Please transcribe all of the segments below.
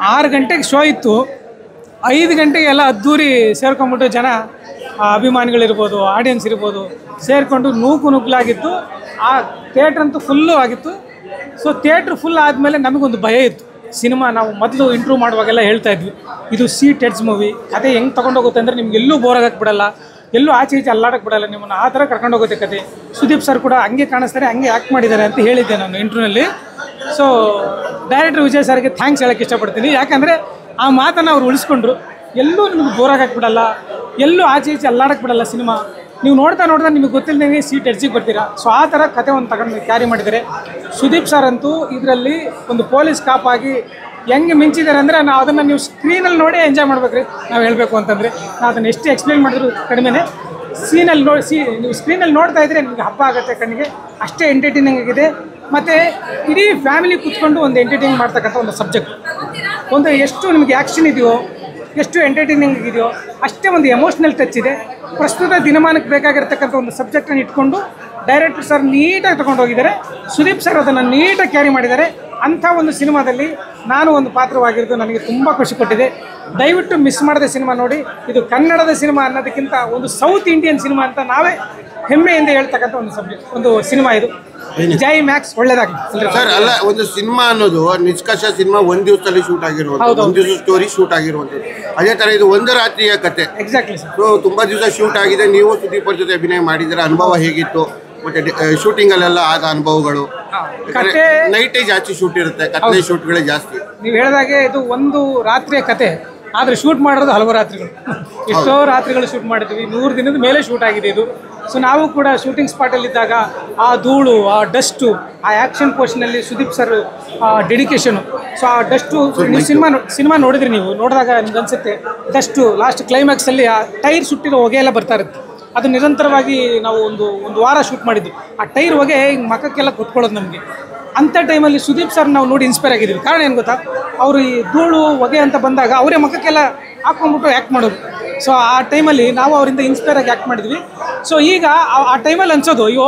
6 ಗಂಟೆಗೆ ಶೋ ಇತ್ತು. 5 ಗಂಟೆಗೆ ಎಲ್ಲ ಅದ್ದೂರಿ ಸೇರ್ಕೊಂಡ್ಬಿಟ್ಟು ಜನ ಅಭಿಮಾನಿಗಳಿರ್ಬೋದು, ಆಡಿಯನ್ಸ್ ಇರ್ಬೋದು, ಸೇರಿಕೊಂಡು ನೂಕುನುಗ್ಲಾಗಿತ್ತು. ಆ ಥಿಯೇಟ್ರ್ ಅಂತೂ ಫುಲ್ಲು ಆಗಿತ್ತು. ಸೊ ಥಿಯೇಟ್ರ್ ಫುಲ್ ಆದಮೇಲೆ ನಮಗೊಂದು ಭಯ ಇತ್ತು. ಸಿನಿಮಾ ನಾವು ಮೊದಲು ಇಂಟ್ರ್ಯೂ ಮಾಡುವಾಗೆಲ್ಲ ಹೇಳ್ತಾ ಇದ್ವಿ, ಇದು ಸೀಟ್ ಹೆಡ್ಸ್ ಮೂವಿ, ಕತೆ ಹೆಂಗೆ ತೊಗೊಂಡೋಗುತ್ತೆ ಅಂದರೆ ನಿಮ್ಗೆ ಎಲ್ಲೂ ಬೋರ್ ಆಗಕ್ಕೆ ಬಿಡಲ್ಲ, ಎಲ್ಲೂ ಆಚೆ ಈಚೆ ಅಲ್ಲಾಡಕ್ಕೆ ಬಿಡಲ್ಲ, ನಿಮ್ಮನ್ನು ಆ ಥರ ಕರ್ಕೊಂಡೋಗುತ್ತೆ ಕತೆ. ಸುದೀಪ್ ಸರ್ ಕೂಡ ಹಂಗೆ ಕಾಣಿಸ್ತಾರೆ, ಹಂಗೆ ಆ್ಯಕ್ಟ್ ಮಾಡಿದ್ದಾರೆ ಅಂತ ಹೇಳಿದ್ದೆ ನಾನು ಇಂಟ್ರ್ಯೂನಲ್ಲಿ. ಸೊ ಡೈರೆಕ್ಟರ್ ವಿಜಯ್ ಸರ್ಗೆ ಥ್ಯಾಂಕ್ಸ್ ಹೇಳೋಕ್ಕೆ ಇಷ್ಟಪಡ್ತೀನಿ. ಯಾಕಂದರೆ ಆ ಮಾತನ್ನು ಅವ್ರು ಉಳಿಸ್ಕೊಂಡ್ರು. ಎಲ್ಲೂ ನಿಮ್ಗೆ ಬೋರ್ ಆಗಕ್ಕೆ ಬಿಡಲ್ಲ, ಎಲ್ಲೂ ಆಚೆ ಈಚೆ ಅಲ್ಲಾಡಕ್ಕೆ ಬಿಡಲ್ಲ ಸಿನಿಮಾ. ನೀವು ನೋಡ್ತಾ ನಿಮಗೆ ಗೊತ್ತಿಲ್ಲದೆ ಸೀಟ್ ಎಡ್ಜಿಗೆ ಬರ್ತೀರಾ. ಸೊ ಆ ಥರ ಕತೆ ಒಂದು ತಗೊಂಡು ಕ್ಯಾರಿ ಮಾಡಿದ್ದಾರೆ. ಸುದೀಪ್ ಸರ್ ಅಂತೂ ಇದರಲ್ಲಿ ಒಂದು ಪೊಲೀಸ್ ಕಾಪ್ ಆಗಿ ಹೆಂಗೆ ಮಿಂಚಿದ್ದಾರೆ ಅಂದರೆ ನಾವು ಅದನ್ನು ನೀವು ಸ್ಕ್ರೀನಲ್ಲಿ ನೋಡಿ ಎಂಜಾಯ್ ಮಾಡ್ಬೇಕ್ರಿ. ನಾವು ಹೇಳಬೇಕು ಅಂತಂದರೆ ನಾವು ಅದನ್ನು ಎಷ್ಟು ಎಕ್ಸ್ಪ್ಲೇನ್ ಮಾಡಿದ್ರು ಕಡಿಮೆನೇ. ಸೀನಲ್ಲಿ ನೀವು ಸ್ಕ್ರೀನಲ್ಲಿ ನೋಡ್ತಾ ಇದ್ದರೆ ನಿಮಗೆ ಹಬ್ಬ ಆಗುತ್ತೆ ಕಣ್ಣಿಗೆ, ಅಷ್ಟೇ ಎಂಟರ್ಟೈನಿಂಗ್ ಆಗಿದೆ. ಮತ್ತು ಇಡೀ ಫ್ಯಾಮಿಲಿ ಕೂತ್ಕೊಂಡು ಒಂದು ಎಂಟರ್ಟೈನ್ ಮಾಡ್ತಕ್ಕಂಥ ಒಂದು ಸಬ್ಜೆಕ್ಟ್. ಒಂದು ಎಷ್ಟು ನಿಮಗೆ ಆ್ಯಕ್ಷನ್ ಇದೆಯೋ, ಎಷ್ಟು ಎಂಟರ್ಟೈನಿಂಗ್ ಇದೆಯೋ, ಅಷ್ಟೇ ಒಂದು ಎಮೋಷ್ನಲ್ ಟಚ್ ಇದೆ. ಪ್ರಸ್ತುತ ದಿನಮಾನಕ್ಕೆ ಬೇಕಾಗಿರ್ತಕ್ಕಂಥ ಒಂದು ಸಬ್ಜೆಕ್ಟನ್ನು ಇಟ್ಕೊಂಡು ಡೈರೆಕ್ಟರ್ ಸರ್ ನೀಟಾಗಿ ತೊಗೊಂಡು ಹೋಗಿದ್ದಾರೆ. ಸುದೀಪ್ ಸರ್ ಅದನ್ನು ನೀಟಾಗಿ ಕ್ಯಾರಿ ಮಾಡಿದ್ದಾರೆ. ಅಂಥ ಒಂದು ಸಿನಿಮಾದಲ್ಲಿ ನಾನು ಒಂದು ಪಾತ್ರವಾಗಿರೋದು ನನಗೆ ತುಂಬ ಖುಷಿ ಕೊಟ್ಟಿದೆ. ದಯವಿಟ್ಟು ಮಿಸ್ ಮಾಡದೆ ಸಿನಿಮಾ ನೋಡಿ. ಇದು ಕನ್ನಡದ ಸಿನಿಮಾ ಅನ್ನೋದಕ್ಕಿಂತ ಒಂದು ಸೌತ್ ಇಂಡಿಯನ್ ಸಿನಿಮಾ ಅಂತ ನಾವೇ ಹೆಮ್ಮೆಯಿಂದ ಹೇಳ್ತಕ್ಕಂಥ ಒಂದು ಒಂದು ಸಿನಿಮಾ ಇದು. ಜೈ ಮ್ಯಾಕ್ಸ್, ಒಳ್ಳೇದಾಗಲಿ ಸರ್. ಅಲ್ಲ, ಒಂದು ಸಿನಿಮಾ ಅನ್ನೋದು ನಿಷ್ಕರ್ಷ ಸಿನಿಮಾ ಒಂದು ದಿವಸದಲ್ಲಿ ಶೂಟ್ ಆಗಿರುವಂಥದ್ದು, ಒಂದು ದಿವಸ ಸ್ಟೋರಿ ಶೂಟ್ ಆಗಿರುವಂಥದ್ದು. ಅದೇ ಥರ ಇದು ಒಂದು ರಾತ್ರಿಯ ಕತೆ. Exactly sir. ಸೊ ತುಂಬ ದಿವಸ ಶೂಟ್ ಆಗಿದೆ. ನೀವು ಸುದೀಪ್ ಅವ್ರ ಜೊತೆ ಅಭಿನಯ ಮಾಡಿದರೆ ಅನುಭವ ಹೇಗಿತ್ತು? ಮತ್ತೆ ಶೂಟಿಂಗಲ್ಲೆಲ್ಲ ಆದ ಅನುಭವಗಳು? ನೈಟೇ ಜಾಸ್ತಿ ಶೂಟ್ ಇರುತ್ತೆ, ಕತ್ಲೆ ಶೂಟ್ಗಳೇ ಜಾಸ್ತಿ. ನೀವು ಹೇಳಿದಾಗೆ ಇದು ಒಂದು ರಾತ್ರಿಯ ಕತೆ, ಆದರೆ ಶೂಟ್ ಮಾಡಿರೋದು ಹಲವು ರಾತ್ರಿಗಳು. ಎಷ್ಟೋ ರಾತ್ರಿಗಳು ಶೂಟ್ ಮಾಡಿದ್ವಿ. 100 ದಿನದ ಮೇಲೆ ಶೂಟ್ ಆಗಿದೆ ಇದು. ಸೊ ನಾವು ಕೂಡ ಶೂಟಿಂಗ್ ಸ್ಪಾಟಲ್ಲಿದ್ದಾಗ ಆ ಧೂಳು, ಆ ಡಸ್ಟು, ಆ action ಪೋರ್ಷನಲ್ಲಿ Sudeep sir dedication. So ಆ ಡಸ್ಟು ನೀವು ಸಿನಿಮಾ ನೋಡಿದ್ರಿ, ನೀವು ನೋಡಿದಾಗ ನಿಮ್ಗೆ ಅನಿಸುತ್ತೆ ಡಸ್ಟು. ಲಾಸ್ಟ್ ಕ್ಲೈಮ್ಯಾಕ್ಸಲ್ಲಿ ಆ ಟೈರ್ ಸುಟ್ಟಿರೋ ಹೊಗೆ ಎಲ್ಲ ಬರ್ತಾ ಇರುತ್ತೆ. ಅದು ನಿರಂತರವಾಗಿ ನಾವು ಒಂದು ವಾರ ಶೂಟ್ ಮಾಡಿದ್ವಿ. ಆ ಟೈರ್ ಹೊಗೆ ಹಿಂಗೆ ಮಕ್ಕಕ್ಕೆಲ್ಲ ಕುತ್ಕೊಳ್ಳೋದು ನಮಗೆ. ಅಂಥ ಟೈಮಲ್ಲಿ ಸುದೀಪ್ ಸರ್ ನಾವು ನೋಡಿ ಇನ್ಸ್ಪೈರ್ ಆಗಿದ್ದೀವಿ. ಕಾರಣ ಏನು ಗೊತ್ತಾ, ಅವರು ಈ ಧೂಳು ಹೊಗೆ ಅಂತ ಬಂದಾಗ ಅವರೇ ಮಕ್ಕಕ್ಕೆಲ್ಲ ಹಾಕ್ಕೊಂಡ್ಬಿಟ್ಟು ಆ್ಯಕ್ಟ್ ಮಾಡೋದು. ಸೊ ಆ ಟೈಮಲ್ಲಿ ನಾವು ಅವರಿಂದ ಇನ್ಸ್ಪೈರ್ ಆಗಿ ಆ್ಯಕ್ಟ್ ಮಾಡಿದ್ವಿ. ಸೊ ಈಗ ಆ ಟೈಮಲ್ಲಿ ಅನ್ಸೋದು, ಅಯ್ಯೋ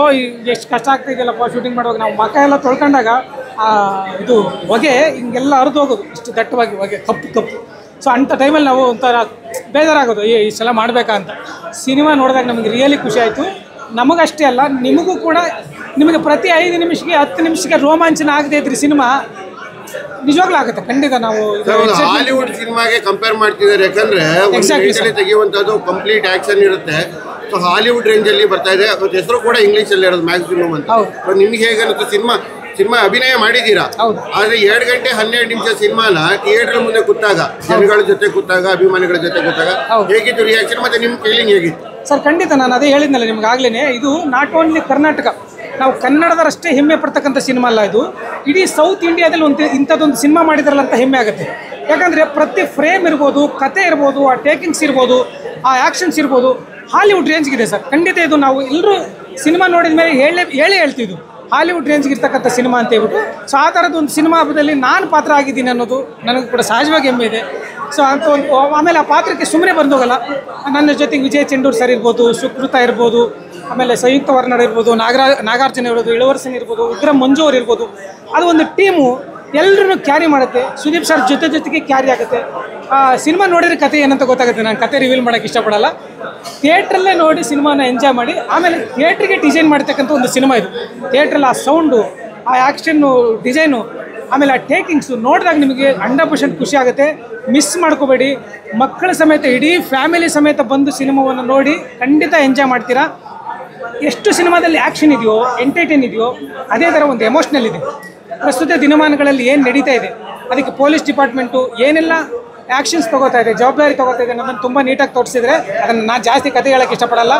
ಎಷ್ಟು ಕಷ್ಟ ಆಗ್ತಾಯಿದೆಯಲ್ಲಪ್ಪ ಶೂಟಿಂಗ್ ಮಾಡುವಾಗ. ನಾವು ಮಕ್ಕ ಎಲ್ಲ ತೊಳ್ಕೊಂಡಾಗ ಇದು ಹೊಗೆ ಹಿಂಗೆಲ್ಲ ಹರಿದು ಹೋಗೋದು, ಇಷ್ಟು ದಟ್ಟವಾಗಿ ಹೊಗೆ ಕಪ್ಪು. ಸೊ ಅಂಥ ಟೈಮಲ್ಲಿ ನಾವು ಒಂಥರ ಬೇಜಾರಾಗೋದು, ಇಷ್ಟೆಲ್ಲ ಮಾಡಬೇಕಾ ಅಂತ. ಸಿನಿಮಾ ನೋಡಿದಾಗ ನಮಗೆ ರಿಯಲಿ ಖುಷಿ ಆಯಿತು. ನಮಗಷ್ಟೇ ಅಲ್ಲ, ನಿಮಗೂ ಕೂಡ. ನಿಮಗೆ ಪ್ರತಿ 5 ನಿಮಿಷಕ್ಕೆ 10 ನಿಮಿಷಕ್ಕೆ ರೋಮಾಂಚನ ಆಗದೆ ಇದ್ರಿ ಸಿನಿಮಾ ನಿಜವಾಗ್ಲೂ ಆಗುತ್ತೆ ಖಂಡಿತ. ನಾವು ಹಾಲಿವುಡ್ ಸಿನಿಮಾಗೆ ಕಂಪೇರ್ ಮಾಡ್ತಿದ್ದಾರೆ. ಯಾಕಂದ್ರೆ ತೆಗೆಯುವಂಥದ್ದು ಕಂಪ್ಲೀಟ್ ಆಕ್ಷನ್ ಇರುತ್ತೆ. ಸೊ ಹಾಲಿವುಡ್ ರೇಂಜಲ್ಲಿ ಬರ್ತಾ ಇದೆ. ಹೆಸರು ಕೂಡ ಇಂಗ್ಲೀಷಲ್ಲಿ ಇರೋದು ಮ್ಯಾಕ್ಸಿಮಮ್ ಅಂತ. ನಿಮ್ಗೆ ಹೇಗನ್ನುತ್ತೆ? ಸಿನಿಮಾ ಅಭಿನಯ ಮಾಡಿದ್ದೀರಾ, ಆದರೆ 2 ಗಂಟೆ 12 ನಿಮಿಷ ಸಿನಿಮಾನ ಥಿಯೇಟರ್ ಮುಂದೆ ಕೂತಾಗ, ಜನಗಳ ಜೊತೆ ಕೂತಾಗ, ಅಭಿಮಾನಿಗಳ ಜೊತೆ ಕೂತಾಗ ಹೇಗಿತ್ತು ರಿಯಾಕ್ಷನ್? ಮತ್ತೆ ನಿಮ್ಮ ಫೀಲಿಂಗ್ ಹೇಗಿತ್ತು ಸರ್? ಖಂಡಿತ ನಾನು ಅದೇ ಹೇಳಿದ್ನಲ್ಲ ನಿಮ್ಗೆ ಆಗ್ಲೇ, ಇದು ನಾಟ್ ಓನ್ಲಿ ಕರ್ನಾಟಕ, ನಾವು ಕನ್ನಡದರಷ್ಟೇ ಹೆಮ್ಮೆ ಪಡ್ತಕ್ಕಂಥ ಸಿನಿಮಾ ಅಲ್ಲ ಇದು. ಇಡೀ ಸೌತ್ ಇಂಡಿಯಾದಲ್ಲಿ ಇಂಥದ್ದೊಂದು ಸಿನಿಮಾ ಮಾಡಿದಾರಲ್ಲ ಅಂತ ಹೆಮ್ಮೆ ಆಗುತ್ತೆ. ಯಾಕಂದರೆ ಪ್ರತಿ ಫ್ರೇಮ್ ಇರ್ಬೋದು, ಕತೆ ಇರ್ಬೋದು, ಆ ಟೇಕಿಂಗ್ಸ್ ಇರ್ಬೋದು, ಆ ಆ್ಯಕ್ಷನ್ಸ್ ಇರ್ಬೋದು, ಹಾಲಿವುಡ್ ರೇಂಜ್ಗಿದೆ ಸರ್. ಖಂಡಿತ ಇದು ನಾವು ಎಲ್ಲರೂ ಸಿನಿಮಾ ನೋಡಿದ ಮೇಲೆ ಹೇಳ್ತಿದ್ದು ಹಾಲಿವುಡ್ ರೇಂಜ್ಗೆ ಇರ್ತಕ್ಕಂಥ ಸಿನಿಮಾ ಅಂತ ಹೇಳ್ಬಿಟ್ಟು. ಸೊ ಆ ಥರದ್ದು ಒಂದು ಸಿನಿಮಾ ಹಬ್ಬದಲ್ಲಿ ನಾನು ಪಾತ್ರ ಆಗಿದ್ದೀನಿ ಅನ್ನೋದು ನನಗೂ ಕೂಡ ಸಹಜವಾಗಿ ಹೆಮ್ಮೆ ಇದೆ. ಸೊ ಅಂತ ಒಂದು ಆಮೇಲೆ ಆ ಪಾತ್ರಕ್ಕೆ ಸುಮ್ಮನೆ ಬಂದೋಗಲ್ಲ. ನನ್ನ ಜೊತೆಗೆ ವಿಜಯ್ ಚೆಂಡೂರ್ ಸರ್ ಇರ್ಬೋದು, ಸುಕೃತ ಇರ್ಬೋದು, ಆಮೇಲೆ ಸಂಯುಕ್ತ ವರ್ಣರ್ ಇರ್ಬೋದು, ನಾಗಾರ್ಜುನ ಇರ್ಬೋದು, ಇಳವರಸನ್ ಇರ್ಬೋದು, ವಿಕ್ರಮ್ ಮಂಜು ಅವ್ರು ಇರ್ಬೋದು. ಅದು ಒಂದು ಟೀಮು ಎಲ್ಲರೂ ಕ್ಯಾರಿ ಮಾಡುತ್ತೆ. ಸುದೀಪ್ ಸರ್ ಜೊತೆಗೆ ಕ್ಯಾರಿ ಆಗುತ್ತೆ. ಸಿನಿಮಾ ನೋಡಿದ್ರೆ ಕತೆ ಏನಂತ ಗೊತ್ತಾಗುತ್ತೆ. ನಾನು ಕತೆ ರಿವೀಲ್ ಮಾಡೋಕ್ಕೆ ಇಷ್ಟಪಡಲ್ಲ. ಥಿಯೇಟ್ರಲ್ಲೇ ನೋಡಿ ಸಿನಿಮಾನ ಎಂಜಾಯ್ ಮಾಡಿ ಆಮೇಲೆ ಥಿಯೇಟ್ರಿಗೆ ಡಿಸೈನ್ ಮಾಡ್ತಕ್ಕಂಥ ಒಂದು ಸಿನಿಮಾ ಇದು. ಥಿಯೇಟ್ರಲ್ಲಿ ಆ ಸೌಂಡು, ಆ ಆ್ಯಕ್ಷನ್ನು, ಡಿಸೈನು, ಆಮೇಲೆ ಆ ಟೇಕಿಂಗ್ಸು ನೋಡಿದಾಗ ನಿಮಗೆ 100% ಖುಷಿ ಆಗುತ್ತೆ. ಮಿಸ್ ಮಾಡ್ಕೋಬೇಡಿ. ಮಕ್ಕಳ ಸಮೇತ, ಇಡೀ ಫ್ಯಾಮಿಲಿ ಸಮೇತ ಬಂದು ಸಿನಿಮಾವನ್ನು ನೋಡಿ ಖಂಡಿತ ಎಂಜಾಯ್ ಮಾಡ್ತೀರಾ. ಎಷ್ಟು ಸಿನಿಮಾದಲ್ಲಿ ಆ್ಯಕ್ಷನ್ ಇದೆಯೋ, ಎಂಟರ್ಟೈನ್ ಇದೆಯೋ, ಅದೇ ಥರ ಒಂದು ಎಮೋಷ್ನಲ್ ಇದೆ. ಪ್ರಸ್ತುತ ದಿನಮಾನಗಳಲ್ಲಿ ಏನು ನಡೀತಾ ಇದೆ, ಅದಕ್ಕೆ ಪೊಲೀಸ್ ಡಿಪಾರ್ಟ್ಮೆಂಟು ಏನೆಲ್ಲ ಆ್ಯಕ್ಷನ್ಸ್ ತೊಗೋತಾ ಇದೆ, ಜವಾಬ್ದಾರಿ ತೊಗೋತಾ ಇದೆ ಅನ್ನೋದನ್ನು ತುಂಬ ನೀಟಾಗಿ ತೋರಿಸಿದ್ರೆ, ಅದನ್ನು ನಾನು ಜಾಸ್ತಿ ಕತೆ ಹೇಳೋಕ್ಕೆ ಇಷ್ಟಪಡಲ್ಲ.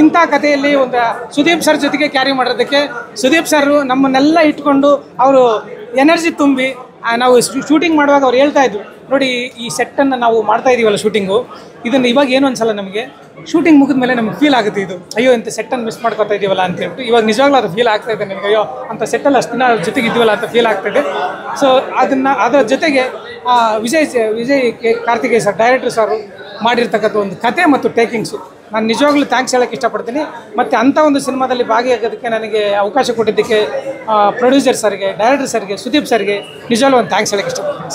ಇಂಥ ಕಥೆಯಲ್ಲಿ ಒಂದು ಸುದೀಪ್ ಸರ್ ಜೊತೆಗೆ ಕ್ಯಾರಿ ಮಾಡೋದಕ್ಕೆ, ಸುದೀಪ್ ಸರ್ ನಮ್ಮನ್ನೆಲ್ಲ ಇಟ್ಕೊಂಡು ಅವರು ಎನರ್ಜಿ ತುಂಬಿ, ನಾವು ಶೂಟಿಂಗ್ ಮಾಡುವಾಗ ಅವ್ರು ಹೇಳ್ತಾಯಿದ್ರು, ನೋಡಿ ಈ ಸೆಟ್ಟನ್ನು ನಾವು ಮಾಡ್ತಾ ಇದ್ದೀವಲ್ಲ ಶೂಟಿಂಗು, ಇದನ್ನು ಇವಾಗ ಏನು ಅನ್ಸಲ್ಲ ನಮಗೆ. ಶೂಟಿಂಗ್ ಮುಗಿದ ಮೇಲೆ ನಮ್ಗೆ ಫೀಲ್ ಆಗುತ್ತೆ, ಇದು ಅಯ್ಯೋ ಇಂಥ ಸೆಟ್ಟನ್ನು ಮಿಸ್ ಮಾಡ್ಕೊತಾ ಇದೀವಲ್ಲ ಅಂತ ಹೇಳ್ಬಿಟ್ಟು. ಇವಾಗ ನಿಜವಾಗ್ಲೂ ಅದು ಫೀಲ್ ಆಗ್ತಾಯಿದೆ ನನಗೆ. ಅಯ್ಯೋ ಅಂಥ ಸೆಟ್ಟಲ್ಲಿ ಅಷ್ಟು ದಿನ ಜೊತೆಗೆ ಇದ್ದೀವಲ್ಲ ಅಂತ ಫೀಲ್ ಆಗ್ತಾಯಿದೆ. ಸೊ ಅದರ ಜೊತೆಗೆ Vijay Kartikeya sir, director sir ಮಾಡಿರ್ತಕ್ಕಂಥ ಒಂದು ಕತೆ ಮತ್ತು ಟೇಕಿಂಗ್ಸು, ನಾನು ನಿಜವಾಗ್ಲೂ ಥ್ಯಾಂಕ್ಸ್ ಹೇಳೋಕ್ಕೆ ಇಷ್ಟಪಡ್ತೀನಿ. ಮತ್ತು ಅಂಥ ಒಂದು ಸಿನಿಮಾದಲ್ಲಿ ಭಾಗಿಯಾಗೋದಕ್ಕೆ ನನಗೆ ಅವಕಾಶ ಕೊಟ್ಟಿದ್ದಕ್ಕೆ ಪ್ರೊಡ್ಯೂಸರ್ ಸರ್ಗೆ, ಡೈರೆಕ್ಟರ್ ಸರ್ಗೆ, ಸುದೀಪ್ ಸರ್ಗೆ ನಿಜವಾಗ್ಲೂ ಒಂದು ಥ್ಯಾಂಕ್ಸ್ ಹೇಳೋಕ್ಕೆ ಇಷ್ಟಪಡ್ತೀನಿ.